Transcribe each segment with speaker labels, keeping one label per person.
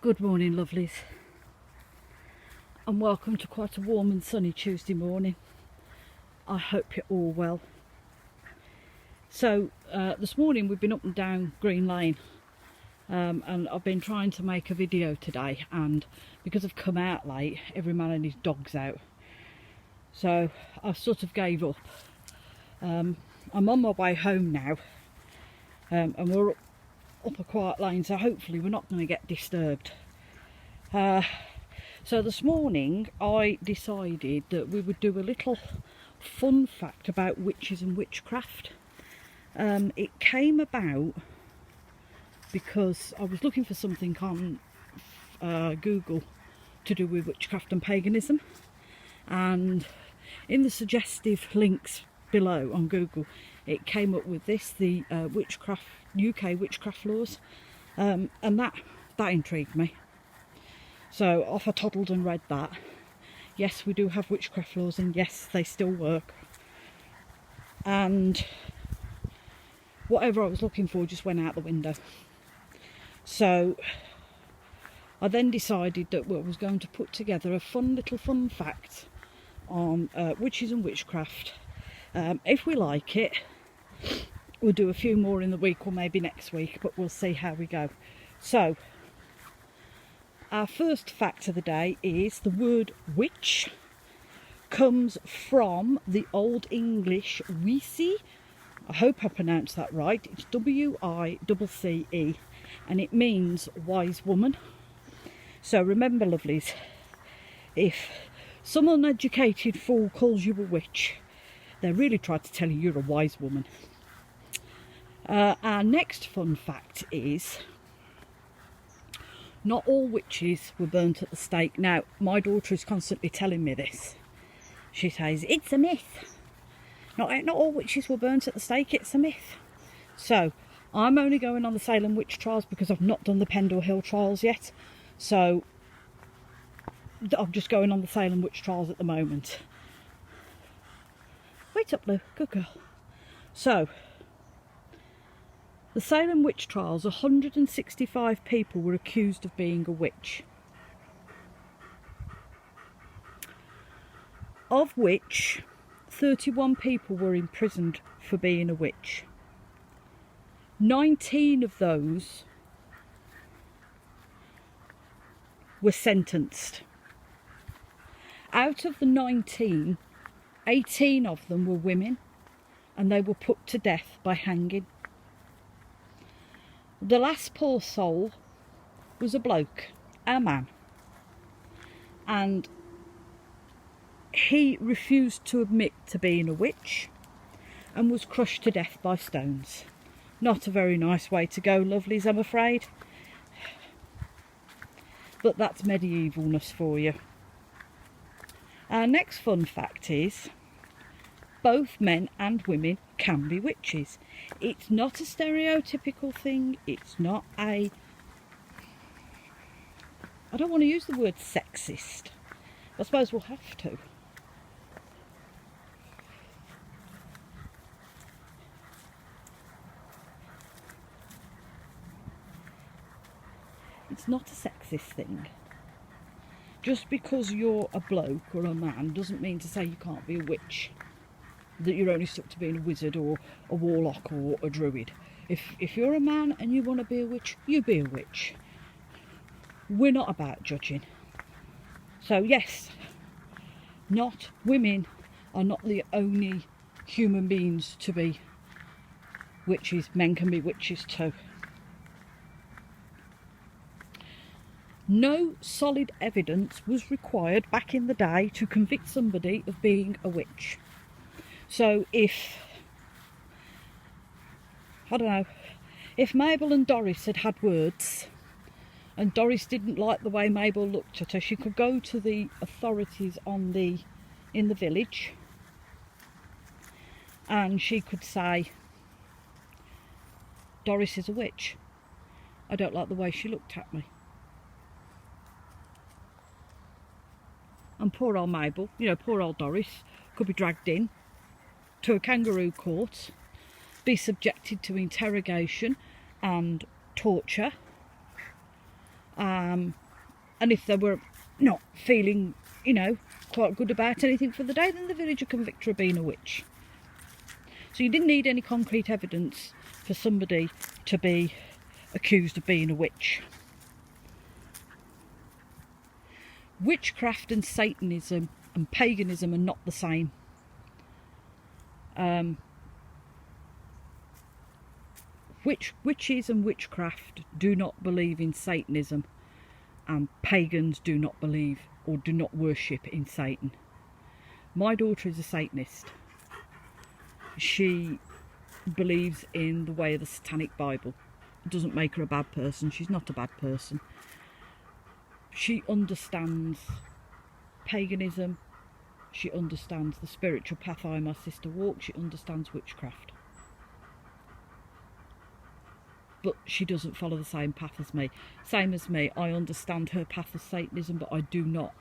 Speaker 1: Good morning, lovelies, and welcome to quite a warm and sunny Tuesday morning. I hope you're all well. So this morning we've been up and down Green Lane, and I've been trying to make a video today, and because I've come out late, every man and his dog's out, so I sort of gave up. I'm on my way home now, and we're up a quiet lane, so hopefully we're not going to get disturbed. So this morning I decided that we would do a little fun fact about witches and witchcraft. It came about because I was looking for something on Google to do with witchcraft and paganism, and in the suggestive links below on Google it came up with this, the UK witchcraft laws, and that intrigued me. So off I toddled and read that. Yes, we do have witchcraft laws, and yes, they still work. And whatever I was looking for just went out the window. So I then decided that I was going to put together a fun fact on witches and witchcraft. If we like it, we'll do a few more in the week or maybe next week, but we'll see how we go. So our first fact of the day is the word witch comes from the Old English wisi. I hope I pronounced that right. It's W-I-C-C-E, and it means wise woman. So remember, lovelies, if some uneducated fool calls you a witch, they really try to tell you you're a wise woman. Our next fun fact is not all witches were burnt at the stake. Now, my daughter is constantly telling me this. She says, it's a myth. Not all witches were burnt at the stake, it's a myth. So, I'm only going on the Salem witch trials because I've not done the Pendle Hill trials yet. So, I'm just going on the Salem witch trials at the moment. Wait up, Lou. Good girl. So, the Salem witch trials, 165 people were accused of being a witch, of which 31 people were imprisoned for being a witch. 19 of those were sentenced. Out of the 19, 18 of them were women, and they were put to death by hanging. The last poor soul was a bloke, a man, and he refused to admit to being a witch and was crushed to death by stones. Not a very nice way to go, lovelies, I'm afraid. But that's medievalness for you. Our next fun fact is both men and women can be witches. It's not a stereotypical thing. It's not I don't want to use the word sexist. I suppose we'll have to. It's not a sexist thing. Just because you're a bloke or a man doesn't mean to say you can't be a witch, that you're only stuck to being a wizard or a warlock or a druid. If you're a man and you want to be a witch, you be a witch. We're not about judging. So yes, women are not the only human beings to be witches. Men can be witches too. No solid evidence was required back in the day to convict somebody of being a witch. So if Mabel and Doris had words and Doris didn't like the way Mabel looked at her, she could go to the authorities in the village and she could say, Doris is a witch. I don't like the way she looked at me. And poor old Mabel, poor old Doris, could be dragged in to a kangaroo court, be subjected to interrogation and torture, And if they were not feeling, you know, quite good about anything for the day, then the villager convict her of being a witch. So you didn't need any concrete evidence for somebody to be accused of being a witch. Witchcraft and Satanism and paganism are not the same. Witches and witchcraft do not believe in Satanism, and pagans do not believe or do not worship in Satan. My daughter is a Satanist. She believes in the way of the Satanic Bible. It doesn't make her a bad person. She's not a bad person. She understands paganism. She understands the spiritual path I and my sister walk. She understands witchcraft. But she doesn't follow the same path as me. Same as me, I understand her path of Satanism, but I do not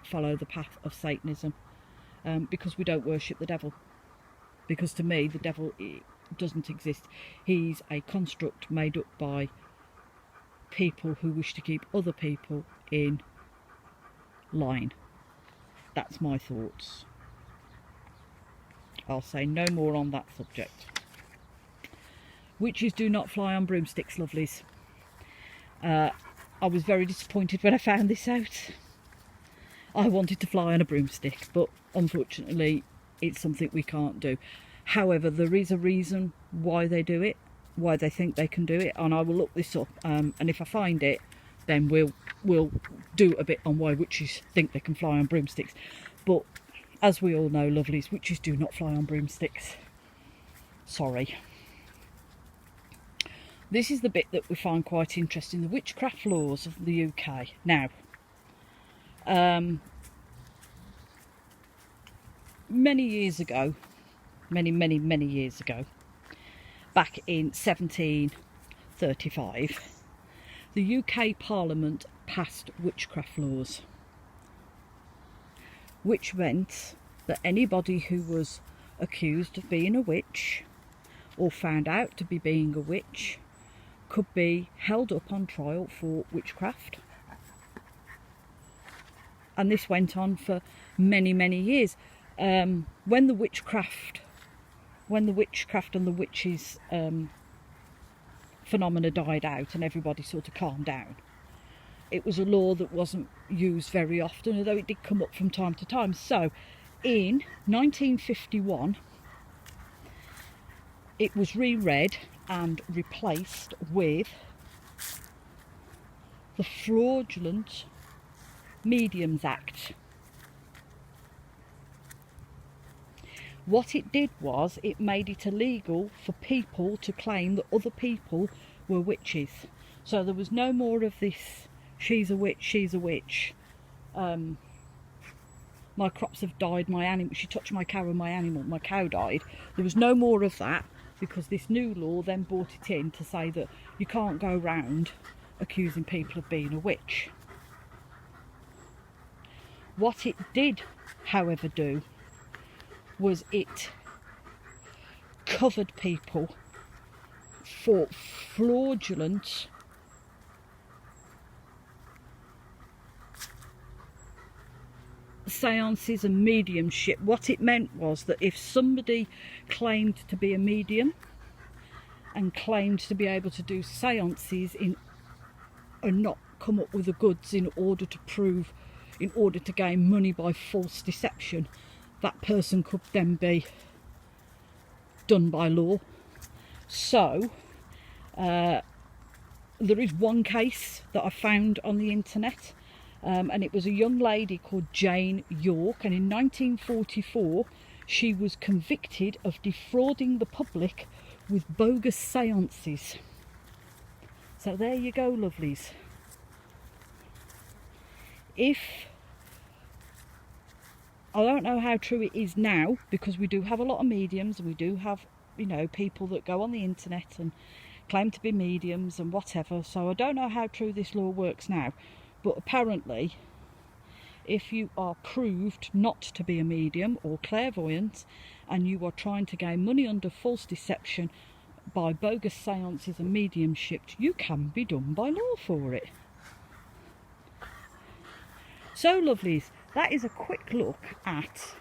Speaker 1: follow the path of Satanism, because we don't worship the devil. Because to me, the devil doesn't exist. He's a construct made up by people who wish to keep other people in line. That's my thoughts. I'll say no more on that subject. Witches do not fly on broomsticks, lovelies. I was very disappointed when I found this out. I wanted to fly on a broomstick, but unfortunately it's something we can't do. However, there is a reason why they do it, why they think they can do it, and I will look this up, and if I find it, then we'll do a bit on why witches think they can fly on broomsticks. But as we all know, lovelies, witches do not fly on broomsticks. Sorry. This is the bit that we find quite interesting, the witchcraft laws of the UK. Now, many years ago, many years ago, back in 1735, the UK Parliament passed witchcraft laws, which meant that anybody who was accused of being a witch or found out to be being a witch could be held up on trial for witchcraft. And this went on for many years. When the witchcraft and the witches phenomena died out and everybody sort of calmed down, it was a law that wasn't used very often, although it did come up from time to time. So in 1951 it was reread and replaced with the Fraudulent Mediums Act. What it did was it made it illegal for people to claim that other people were witches. So there was no more of this, she's a witch, she's a witch. My crops have died, she touched my cow and my cow died. There was no more of that, because this new law then brought it in to say that you can't go round accusing people of being a witch. What it did, however, do was it covered people for fraudulent seances and mediumship. What it meant was that if somebody claimed to be a medium and claimed to be able to do seances and not come up with the goods in order to gain money by false deception, that person could then be done by law. So there is one case that I found on the internet, and it was a young lady called Jane York, and in 1944 she was convicted of defrauding the public with bogus seances. So there you go, lovelies. I don't know how true it is now, because we do have a lot of mediums, and we do have, you know, people that go on the internet and claim to be mediums and whatever. So I don't know how true this law works now, but apparently if you are proved not to be a medium or clairvoyant and you are trying to gain money under false deception by bogus seances and mediumship, you can be done by law for it. So lovelies, that is a quick look at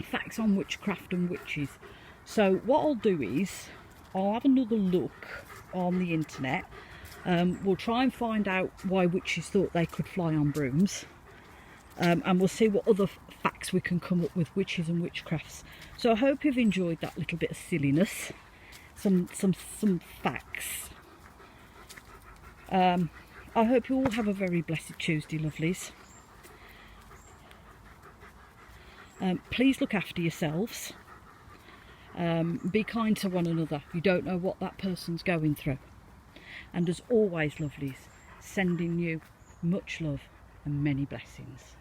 Speaker 1: facts on witchcraft and witches. So what I'll do is I'll have another look on the internet. We'll try and find out why witches thought they could fly on brooms, and we'll see what other facts we can come up with witches and witchcrafts. So I hope you've enjoyed that little bit of silliness, some facts. I hope you all have a very blessed Tuesday, lovelies. Please look after yourselves. Be kind to one another. You don't know what that person's going through. And as always, lovelies, sending you much love and many blessings.